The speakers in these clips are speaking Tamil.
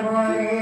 Boy.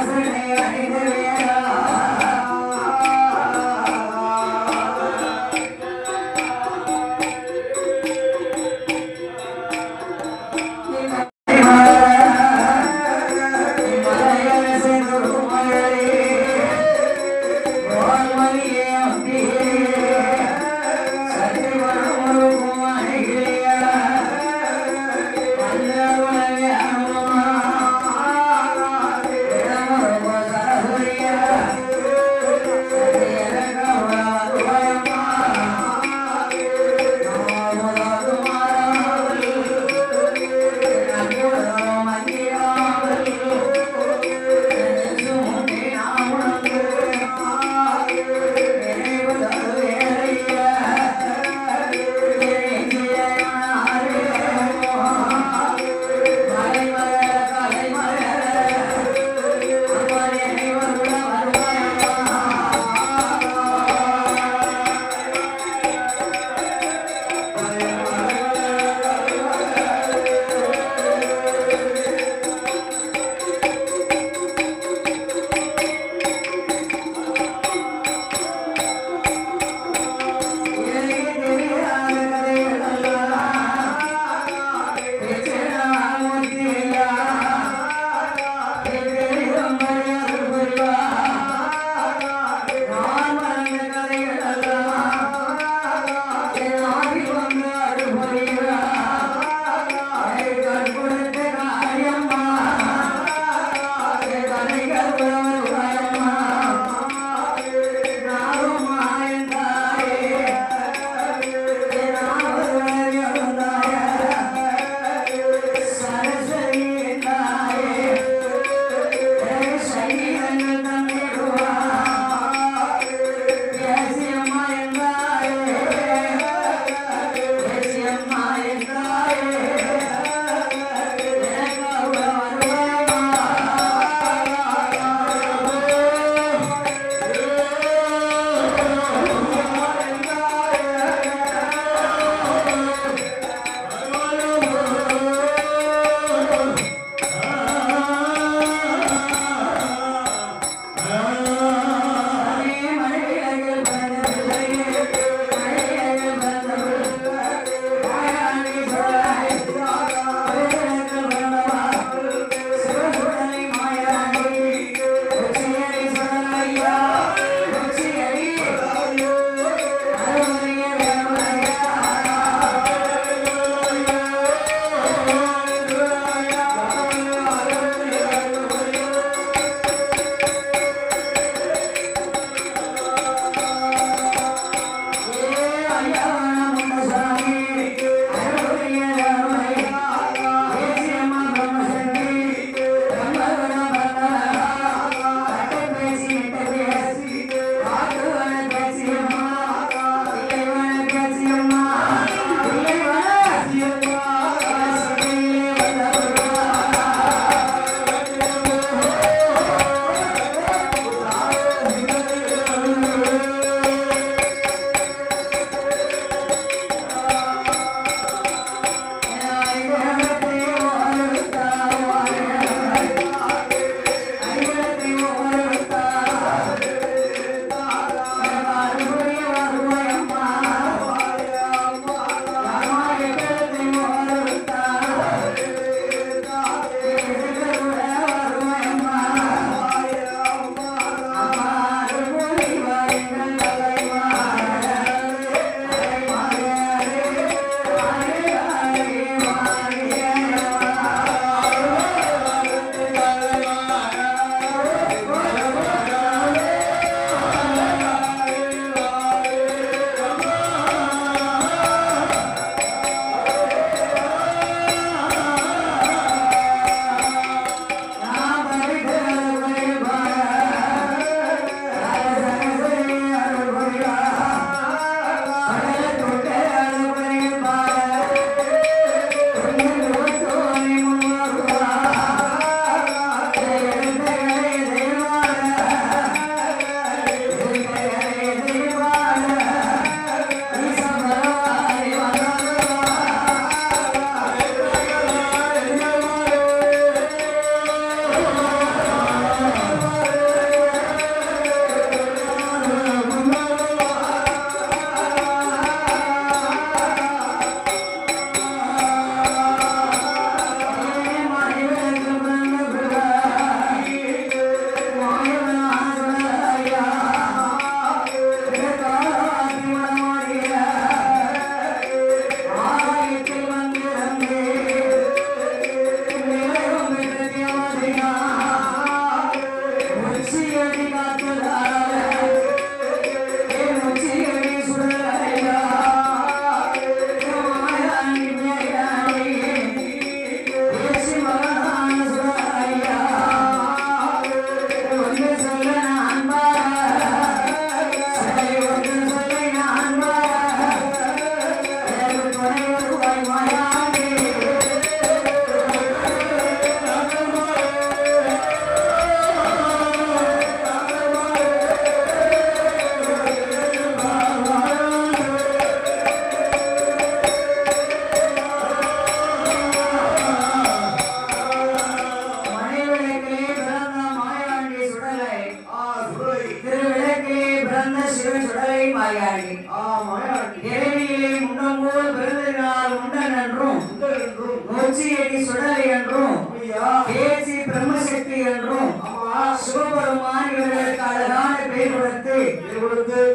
Thank you.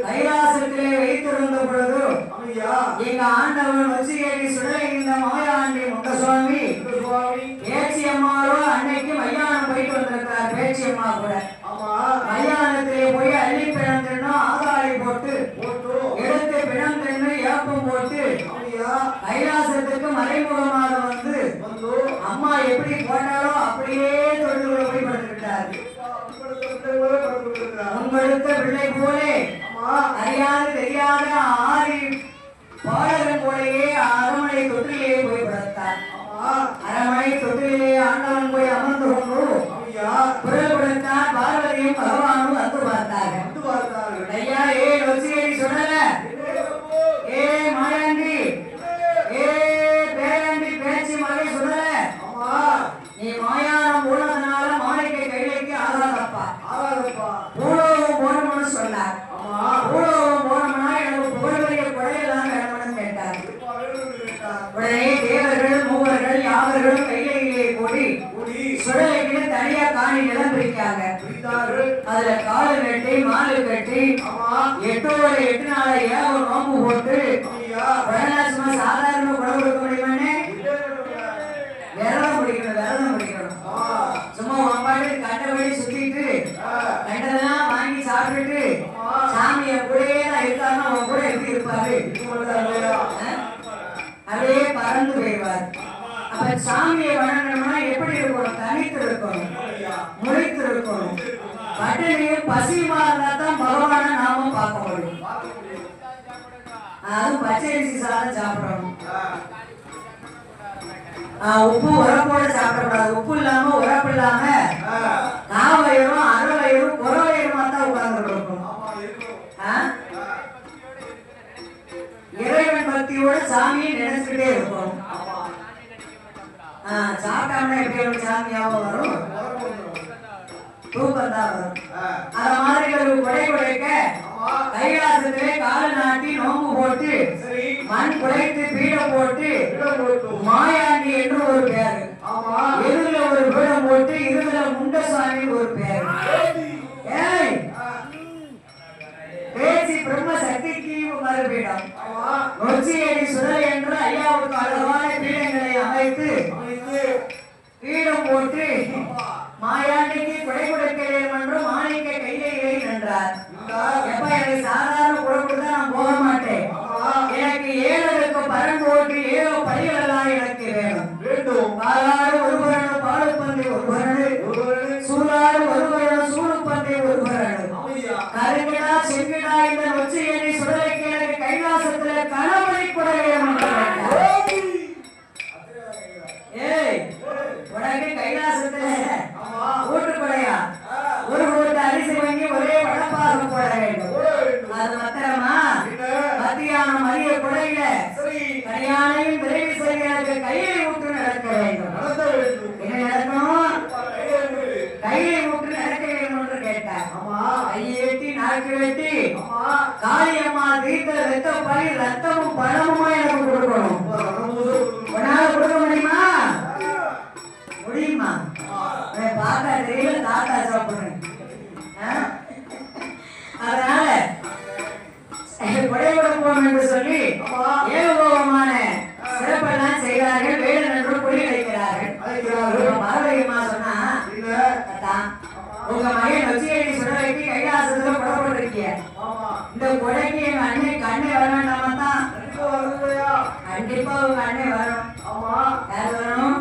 கைலாசத்திலே வைத்திருந்த பொழுது எங்க ஆண்டவன் வச்சியடி சுடலை இந்த மாயாண்டி முண்டசுவாமி பேச்சி அம்மாவோ அன்னைக்கு மையானம் போயிட்டு வந்திருக்கிறார். பேச்சி அம்மா கூட மையானத்திலே போய் அள்ளி பிணம் தின்னும் ஆதாரி போட்டு எடுத்து பிணம் தின்னு ஏப்பம் போட்டு கைலாசத்துக்கு மறைமுகமாக வந்து அம்மா எப்படி போட்டாலோ அப்படியே தொழில்களை போய் படுத்துக்கிட்டார். உங்களுக்கு பிள்ளை போலே அறியாது தெரியாத ஆதி பாடகன் போலேயே அரமனை தொட்டிலே போய் படுத்தார். அரமனை தொட்டிலே ஆண்டவன் போய் அமர்ந்து கொண்டு குரல் கொடுத்தார். பார்வதியும் பகவானும் வந்து பார்த்தார்கள். ஐயா ஏ லொச்சியடி சொல்லல, ஏ மாயாண்டி, ஏ பேரண்டி பேச்சு மகை சொல்லல, நீ மாயானம் போனதுனால மாணிக்க கைலைக்கு ஆகாதப்பா பூலோகம் போனோம்னு சொன்னார். பூலோகம் போனோம்னா எனக்கு புகழ்வரிய கொடையெல்லாம் வேணும்னு கேட்டார். உடனே தேவர்கள் மூவர்கள் யாவர்களும் கைலையிலே கூடி சுடலைக்கு தனியா காணி நிலம் பிரிக்காங்க. அதுல காடு கட்டி மாலு கட்டி 8 நாளை ஏவ நோம்பு போட்டு சும்மா சாதாரண குடம் கொடுக்க முடியுமானே, விரதம் முடிக்கணும். சும்மா பாட்டு கண்டபடி சுத்திட்டு கண்டதெல்லாம் வாங்கி சாப்பிட்டுட்டு சாமிய கூடயே தான் இருக்காருன்னா அவன் கூட எப்படி இருப்பாரு, அப்படியே பறந்து போயிடுவார். அப்ப சாமியை வணங்கணும்னா எப்படி இருக்கணும், தனித்து இருக்கணும், முளைத்து இருக்கணும். பட்டினியும் பசியுமா இருந்தா தான் பகவான நாமும் பார்க்க முடியும். அதுவும் பச்சரிசி சாதம் சாப்பிடணும். உப்பு உரப்போட சாப்பிடக்கூடாது. உப்பு இல்லாம உரப்பு இல்லாம நாவயிரும் அறவயிரும் குறவயிறுமா தான் உட்கார்ந்து இருக்கணும். இறைவன் பக்தியோட சாமியை நினைச்சுக்கிட்டே இருக்கும். சாப்பிட்டாம எப்படி சாமியாவும் வரும், தூக்கம் தான் வரும். அத மாதிரி ஒரு கொடை கொடைக்க கைலாசத்திலே கால நாட்டி நோம்பு போட்டு மண் குடைத்து பீடம் போட்டு மாயாண்டி என்று ஒரு பேரு, இதுல ஒரு பீடம் போட்டு இதுல முண்டசாமி ஒரு பேரு. ஏய் பேச்சி பிரம்ம சக்திக்கு மறுபீடம் நொச்சியடி சுடலை என்று ஐயாவுக்கு அழகான பீடங்களை அமைத்து பீடம் போட்டு மாயாண்டிக்கு கொடை கொடுக்கிறேன் என்று மாணிக்க கையிலே நின்றார். எப்ப எனக்கு சாதாரண குடம் கொடுத்தா நான் போக மாட்டேன், எனக்கு 7 பரன் போட்டு 7 பலிகள் எல்லாம் எனக்கு வேணும். பாலாறு ஒரு பரன் பாலுப்பந்தை ஒரு பரன், சூழாறு ஒரு பரன் சூழுப்பந்தை ஒரு பரன், கருங்கிடா செங்கிடா இந்த நொச்சியடி சுடலைக்கு எனக்கு கைலாசத்துல கணவனை கொடை வேணும். ஏய் உனக்கு கைலாசத்துல ஊட்டு கொடையா, ஒரு ஊட்டு அரிசி வாங்கி ஒரே வடப்பாக போட வேண்டும். அது மாத்திரமா மத்தியானம் மதிய கொடையில கல்யாணையும் விரைவு செய்ய கையை ஊட்டு நடக்க வேண்டும். என்ன நடக்கணும், கையை ஊட்டு நடக்க வேண்டும் என்று கேட்டார். கையை வெட்டி நாக்கு வெட்டி காளியம்மா தீர்த்த ரத்த பழி ரத்தமும் பழமுமா எனக்கு கொடுக்கணும். உன்னால கொடுக்க முடியுமா? முடியுமா? பார்த்தா தெரியல, தாத்தா சாப்பிடுறேன். அதனால கொடை கொடுப்போம் என்று சொல்லி ஏகோபமான சிறப்பெல்லாம் செய்கிறார்கள். வேடன் என்று குடி வைக்கிறார்கள். பார்வதியம்மா சொன்னா உங்க மகன் நொச்சியடி சுடலைக்கு கைலாசத்துல புறப்பட்டிருக்கீங்க. இந்த கொடைக்கு எங்க அண்ணன் கண்ணே வர வேண்டாமா தான்? கண்டிப்பா உங்க அண்ணன் வரணும். யார் வரணும்?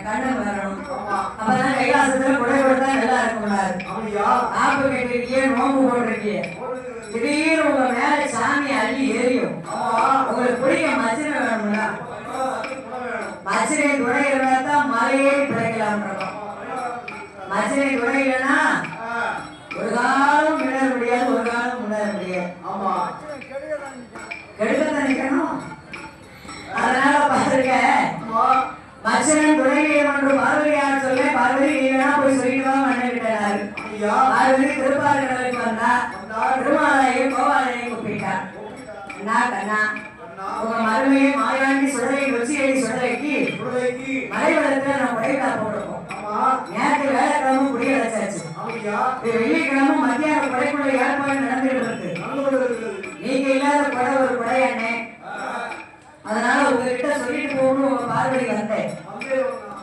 கண்ணன் வரணும். அப்பதான் கைலாசத்துல கொடை கொடுத்தா நல்லா இருக்கும்னாரு. ஆப்பு கேட்டிருக்கீங்க, நோம்பு போட்டிருக்கீங்க. திடீர்னு உங்க மேல சாமி அள்ளி ஏறியும் உங்களுக்கு பிடிக்க மச்சினை வேணும்ல. மச்சினை துணை இருந்தா தான் மலையே பிழைக்கலாம். மச்சினை துணை இல்லைன்னா ஒரு காலம் முன்னேற முடியாது, ஒரு காலம் முன்னேற முடியாது. கெடுக்க நினைக்கணும். அதனால பாருங்க, மச்சனன் துணைவியம் என்று பார்வதியார் சொல்ல, பார்வதி நீங்க போய் சொல்லிடுவாங்க அண்ணன் கிட்டாரு. பார்வதி திருப்பார்கடலுக்கு வந்தா திருமாலையும் கோவாலையும் கூப்பிட்டார். அண்ணா கண்ணா, உங்க மருமையை மாயாண்டி சுடலை நொச்சியடி சுடலைக்கு மலைவளத்துல நம்ம உடைவிழா போட்டிருக்கோம். நேற்று வேலைக்கிழமை குடிய வச்சாச்சு. வெள்ளிக்கிழமை மத்தியான கொடைக்குள்ள ஏற்பாடு நடந்துகிட்டு இருக்கு. நீங்க இல்லாத கொடை ஒரு கொடை அண்ணே. அதனால உங்ககிட்ட சொல்லிட்டு போகணும். உங்க பார்வதி வந்தேன்,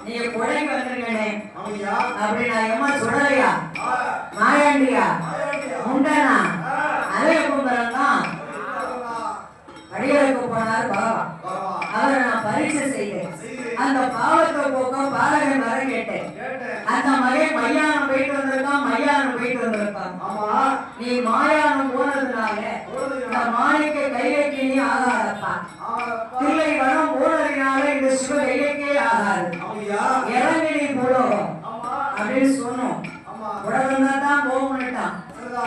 நீங்க கொடைக்கு வந்துருக்கே அப்படின்னா எம்மா சுடலையா மாயாண்டியா முண்டனா அலையக்கும்பரம் தான் அடியலுக்கு போனார் பாவா. அவரை நான் பரீட்சை செய்தேன். அந்த பாவத்தை போக்க பாலகன் வர கேட்டேன். அந்த மகன் மையானம் போயிட்டு வந்திருக்கான், மையானம் போயிட்டு வந்திருக்கான். நீ மாயானம் போனதுனால இந்த மாணிக்க கையைக்கு நீ ஆகாதப்பா. தில்லை வனம் போனதுனால இந்த சிவ கையைக்கே ஆகாது. இறங்கி நீ போடுவோம் அப்படின்னு சொன்னோம். உடனே தான் போகணுட்டான்.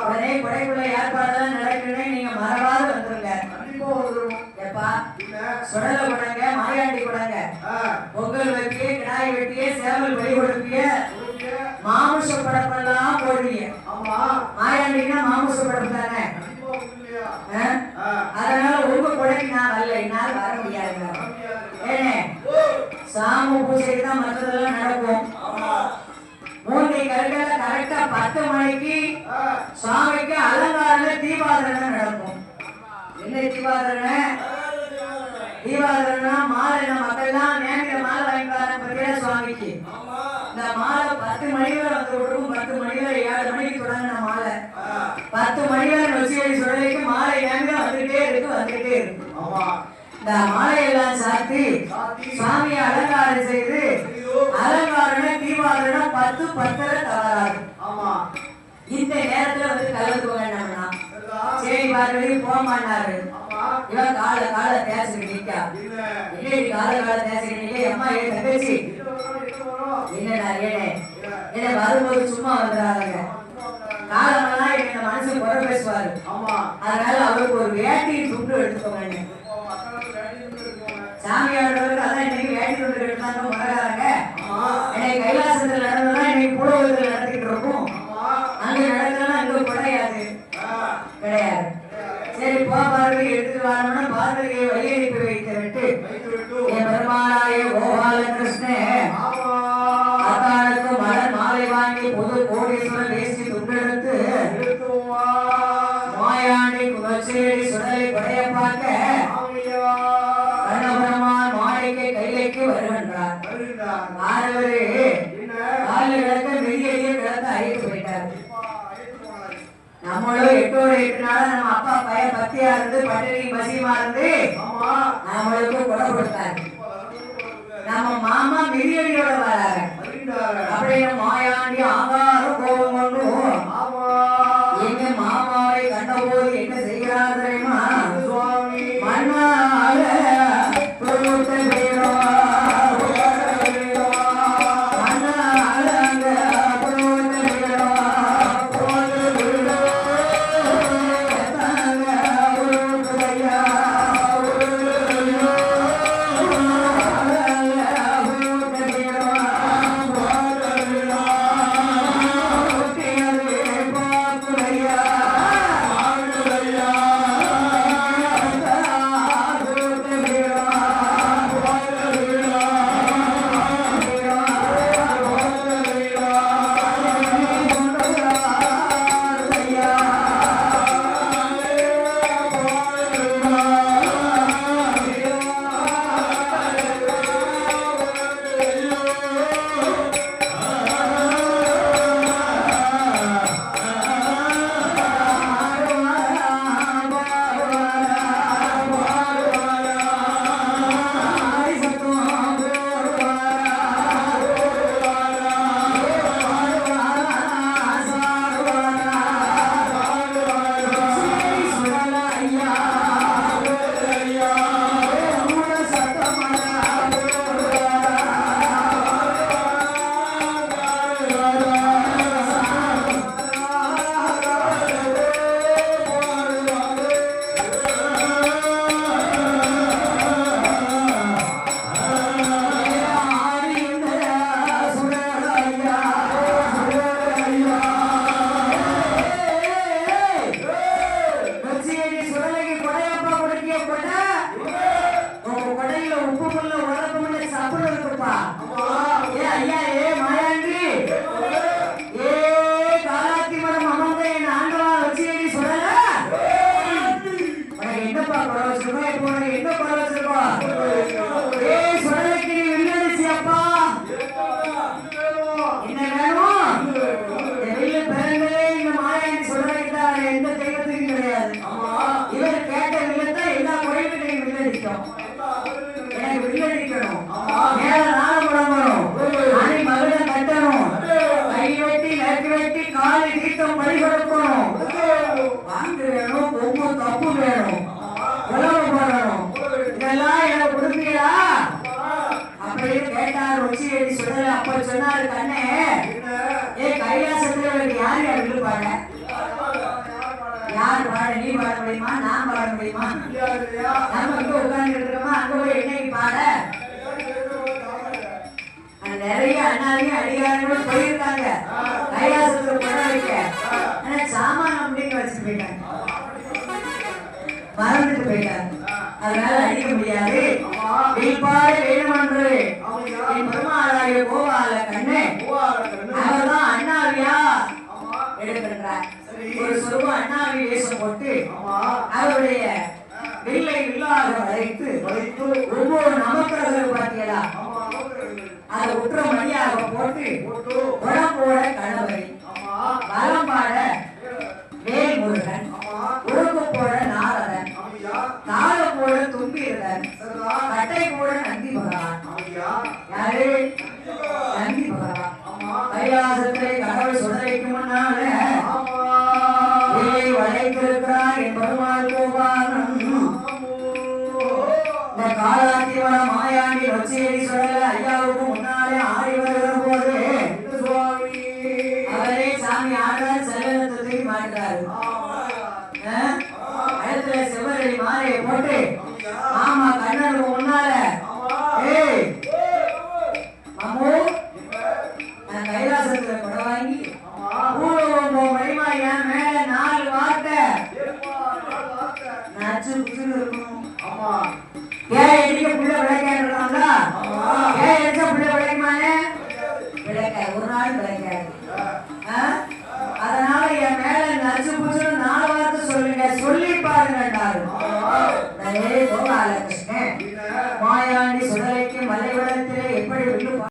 உடனே கொடைக்குள்ள ஏற்பாடுதான் நடக்குன்னு நீங்க மறவாது வந்துருங்க. எப்பா சுடலை கொடுங்க, மாயாண்டி கொடுங்க, பொங்கல் வைப்பிய, கிடாய் வெட்டிய, சேவல் பலி கொடுப்பிய, மாமிச படப்பெல்லாம் போடுவீங்க. மாயாண்டினா மாமிச படப்பு தானே. அதனால உங்க கொடைக்கு நான் வரல, என்னால் வர முடியாது. ஏனே சாமி பூஜைக்கு தான் மற்றதெல்லாம் நடக்கும். மூர்த்தி கருக்கல கரெக்டா 10 மணிக்கு சுவாமிக்கு அலங்காரல தீபாவளி நடக்கும். என்ன தீபாவளி? தீபாவளினா மாலை நம்ம மக்கள்லாம் நேமில மாலை வாங்கிக்கிறாங்க பத்தியா சுவாமிக்கு. இந்த மாலை 10 மணி வரை வந்து விட்டுருக்கும். 10 மணி வரை 7 மணிக்கு தொடங்கின மாலை 10 மணி வரை நொச்சியடி சுடலைக்கு மாலை நேமில வந்துட்டே இருக்கு. இந்த மாலையெல்லாம் சாத்தி சுவாமியை அலங்காரம் செய்து, அலங்காரம் தீபாவளினா 10 10:30 தவறாது. இந்த நேரத்துல வந்து கலந்து வேண்டாம்னா சரி பார்வதி போக மாட்டாரு. இவன் கால தேய்ச்சிட்டு நிக்கா. இல்லடி கால தேய்ச்சிட்டு நிக்க. அம்மா ஏன் தங்கச்சி என்னடா என்ன வரும்போது சும்மா வந்துடாங்க. காலமெல்லாம் என்ன மனசு குறை பேசுவாரு. அதனால அவருக்கு ஒரு வேட்டி துண்டு எடுத்துக்கோங்க. சாமியாடுறவருக்கு அதான் இன்னைக்கு வேட்டி துண்டு எடுத்தாங்க மறக்காரங்க. இன்னைக்கு கைலாசத்துல நடந்ததுன்னா இன்னைக்கு புலவத்தில் நடத்திக்கிட்டு இருக்கும். அங்க நடக்கலாம், அங்க கிடையாது. சரி போ பார்வதி எடுத்துட்டு வரணும்னா பார்வதியை வழி அனுப்பி வைத்து விட்டு என் பெருமாளாய கோபால கிருஷ்ணன் அத்தானுக்கு மலர் மாலை வாங்கி புது கோடீஸ்வரர் வேஷ்டி துண்டெடுத்து மாயாண்டி நொச்சியடி சுடலை கொடைய பார்க்க கண்ணபெருமான் மாளிகை கைலைக்கு வருகின்றார். ஆரவரு கால கிடக்க மெய்யடியே கிடந்து அழைத்து போயிட்டார். நம்மளும் 8 நாளா நம்ம அப்பா பையன் பக்தியா இருந்து பட்டினி பசியமா இருந்து நம்மளுக்கு கொடை கொடுத்தாரு. நம்ம மாமா மிதியடியோட வராங்க. அப்படின்னு மாயாண்டி ஆகாரம் கோபம் கொண்டு எங்க மாமாவை கண்டபோது என்ன செய்கிறார் தெரியுமா? மண்ணால வெட்டி காலை தீர்த்தம் பலி கொடுக்கணும். வாங்க வேணும், கொம்பு தப்பு வேணும், உழவு போடணும். இதெல்லாம் எனக்கு கொடுப்பீங்களா அப்படின்னு கேட்டார் உச்சியடி சுடலை. அப்ப சொன்னாரு, கண்ணே கைலாசத்துல யாரு யாரு பாட? யார் பாட? நீ பாட முடியுமா? நான் பாட முடியுமா? நம்ம இங்க உட்கார்ந்து இருக்கிறோமா? அங்க போய் என்னைக்கு பாட? நிறைய அண்ணாவையும் அடிகாரங்களும் போயிருக்காங்க கைலாசத்துல போட வைக்க. ஆனா சாமான் அப்படின்னு வச்சுட்டு போயிட்டாங்க, மறந்துட்டு போயிட்டாங்க. அதனால அடிக்க முடியாது. வெளிப்பாடு வேணுமன்று என் பெருமாளாகிய கோபால கண்ணே அவர்தான் அண்ணாவியா எடுக்கின்றார். ஒரு சொருவம் அண்ணாவி வேஷம் போட்டு அவருடைய வில்லை வில்லாக வளைத்து ஒவ்வொரு நமக்கர்கள் பார்த்தீங்களா அதை உற்ற மணியாக போட்டு உடம்போட கணவரை வலம் பாட வேல்முருகன், உருகு போட நாரதன், தாள போட தும்பிரதன், கட்டை போட நந்தி பகவான். யாரு? நந்தி பகவான். கைலாசத்தை கடவுள் சுடலைக்கு முன்னால வளைத்திருக்கிறார் என் பெருமாள் கோபாலன். இந்த காலாத்திவர மாயாண்டி நொச்சியடி சுடல ஐயாவுக்கு முன்னாலே ஆடி வருகிற போது அவரே சாமி ஆடுறார், செல்லத்தை மாட்டாரு. இடத்துல செவ்வரடி மாலையை போட்டு மாமா கண்ணனுக்கு முன்னால மாமு நான் கைலாசத்துல கொட வாங்கி பூர்வம் மணிமா என் மேல 4 வார்த்தை நச்சு புச்சுன்னு இருக்கணும். ஏன் எடிக்க புள்ள விளைக்காடுறாங்களா? ஏன் எடிச்சா புள்ள விளைக்குமானே? விளைக்காது, ஒரு நாள் விளைக்காது. அதனால என் மேல நச்சு புச்சுன்னு 4 வார்த்தை சொல்லுங்க, சொல்லி பாருங்கன்றாரு. கோபாலகிருஷ்ணன் மாயாண்டி சுடலைக்கு மலைவளத்திலே எப்படி